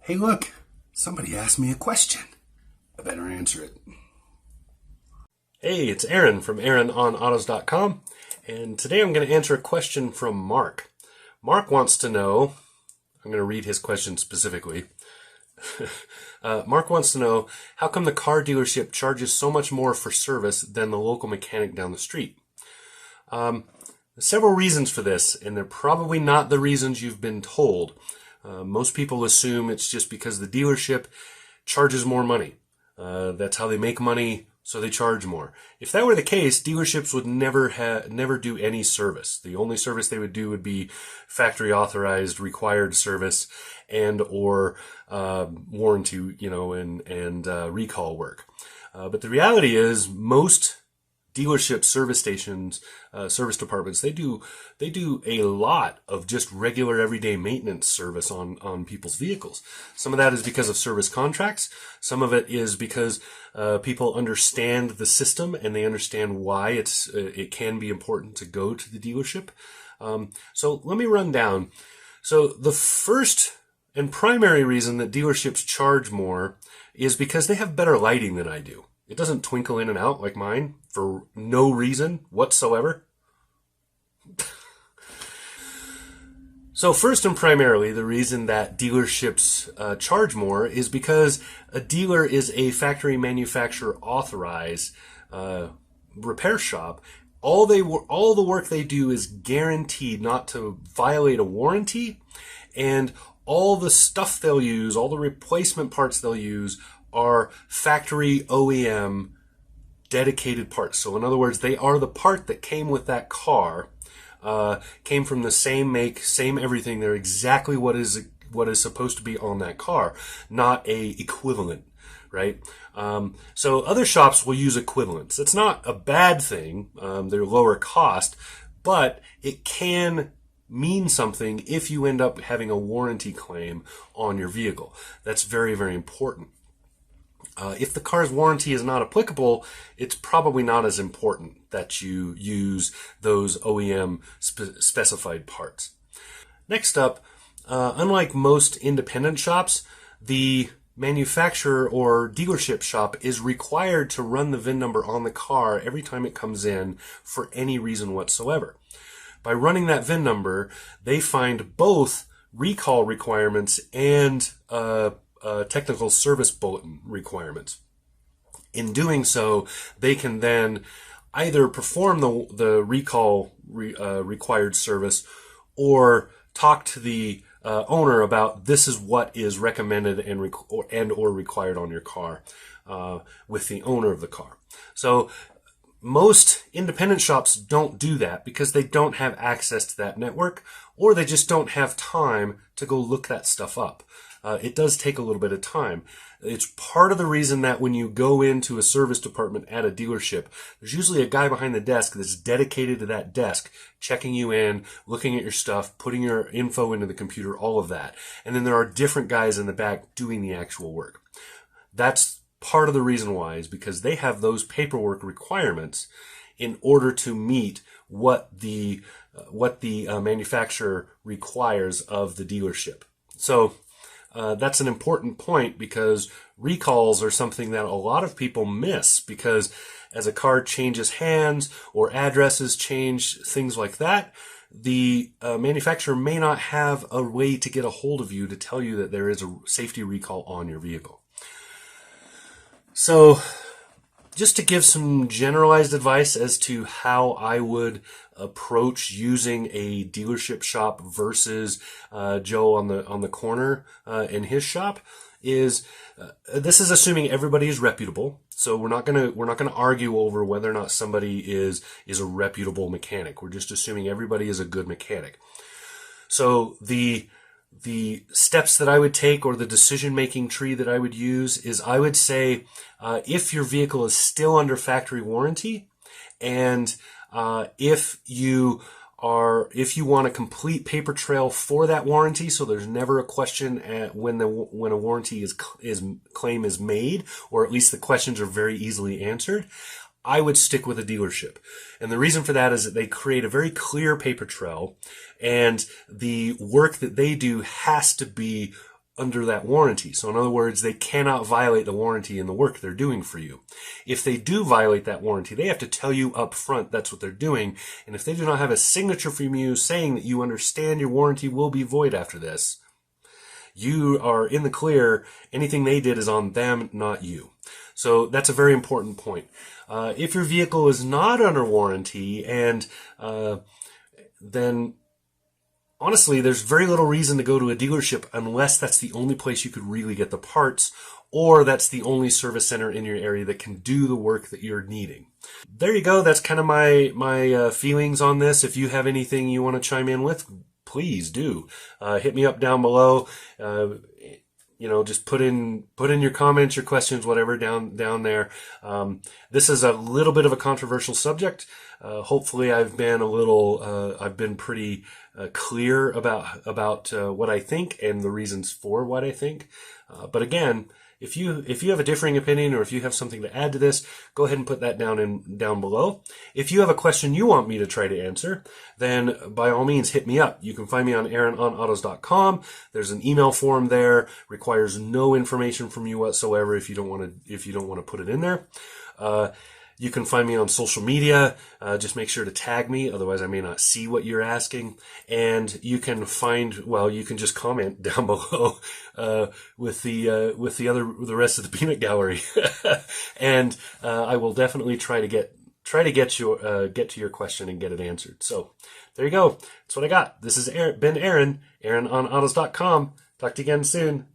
Hey, look, somebody asked me a question. I better answer it. Hey, it's Aaron from AaronOnAutos.com, and today I'm going to answer a question from Mark. Mark wants to know, I'm going to read his question specifically. Mark wants to know, how come the car dealership charges so much more for service than the local mechanic down the street? Several reasons for this, and they're probably not the reasons you've been told. Most people assume it's just because the dealership charges more money. That's how they make money, so they charge more. If that were the case, dealerships would never do any service. The only service they would do would be factory authorized required service and/or warranty, and recall work. But the reality is, most dealership service stations, service departments, they do a lot of just regular everyday maintenance service on people's vehicles. Some of that is because of service contracts. Some of it is because people understand the system and they understand why it can be important to go to the dealership. So let me run down. So the first and primary reason that dealerships charge more is because they have better lighting than I do. It doesn't twinkle in and out like mine for no reason whatsoever. So first and primarily, the reason that dealerships charge more is because a dealer is a factory manufacturer authorized repair shop. All the work they do is guaranteed not to violate a warranty, and all the stuff they'll use, all the replacement parts they'll use, are factory OEM dedicated parts. So in other words, they are the part that came with that car, came from the same make, same everything. They're exactly what is supposed to be on that car, not a equivalent, right? So other shops will use equivalents. It's not a bad thing. They're lower cost, but it can mean something if you end up having a warranty claim on your vehicle. That's very, very important. If the car's warranty is not applicable, it's probably not as important that you use those OEM specified parts. Next up, unlike most independent shops, the manufacturer or dealership shop is required to run the VIN number on the car every time it comes in for any reason whatsoever. By running that VIN number, they find both recall requirements and technical service bulletin requirements. In doing so, they can then either perform the recall required service or talk to the owner about this is what is recommended and or required on your car with the owner of the car. So most independent shops don't do that because they don't have access to that network, or they just don't have time to go look that stuff up. It does take a little bit of time. It's part of the reason that when you go into a service department at a dealership, there's usually a guy behind the desk that's dedicated to that desk, checking you in, looking at your stuff, putting your info into the computer, all of that. And then there are different guys in the back doing the actual work. That's part of the reason why, is because they have those paperwork requirements in order to meet what the manufacturer requires of the dealership. So that's an important point, because recalls are something that a lot of people miss, because as a car changes hands or addresses change, things like that, the manufacturer may not have a way to get a hold of you to tell you that there is a safety recall on your vehicle. So just to give some generalized advice as to how I would approach using a dealership shop versus Joe on the corner in his shop is this is assuming everybody is reputable. So we're not gonna argue over whether or not somebody is a reputable mechanic. We're just assuming everybody is a good mechanic. So the steps that I would take, or the decision-making tree that I would use, is I would say if your vehicle is still under factory warranty, and if you want a complete paper trail for that warranty, so there's never a question when a warranty claim is made, or at least the questions are very easily answered, I would stick with a dealership. And the reason for that is that they create a very clear paper trail, and the work that they do has to be under that warranty. So in other words, they cannot violate the warranty in the work they're doing for you. If they do violate that warranty, they have to tell you up front that's what they're doing. And if they do not have a signature from you saying that you understand your warranty will be void after this, you are in the clear. Anything they did is on them, not you. So that's a very important point. If your vehicle is not under warranty, and then honestly, there's very little reason to go to a dealership unless that's the only place you could really get the parts, or that's the only service center in your area that can do the work that you're needing. There you go. That's kind of my feelings on this. If you have anything you want to chime in with, please do. Hit me up down below. Just put in your comments, your questions, whatever down there. This is a little bit of a controversial subject. Hopefully I've been pretty clear about what I think and the reasons for what I think. But again, if you have a differing opinion, or if you have something to add to this, go ahead and put that down below. If you have a question you want me to try to answer, then by all means hit me up. You can find me on aarononautos.com. There's an email form there. Requires no information from you whatsoever if you don't want to put it in there. You can find me on social media. Just make sure to tag me, otherwise I may not see what you're asking. And you can just comment down below with the rest of the peanut gallery, and I will definitely try to get to your question and get it answered. So there you go. That's what I got. This is been Aaron, aarononautos.com. Talk to you again soon.